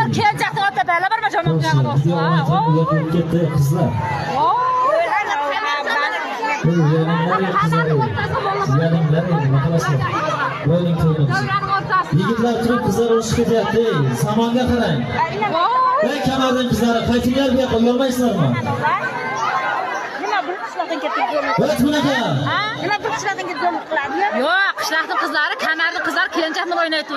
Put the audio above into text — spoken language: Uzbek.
Bunlar keləcəkdi hatta belə bir məşəmə Kızlar. Yigitlar turib qizlar urushib ketyapti. Samonga qarang. Ey kamardan qizlar, qaytinglar bu yoqqa yolmaysizlarmi? Nima bir qishloqdan ketib O't bunaqa. Nima bir qishloqdan ketib qiladi? Yo'q, qishloqning qizlari, kamarning qizlari kelinchakni o'ynaytdi.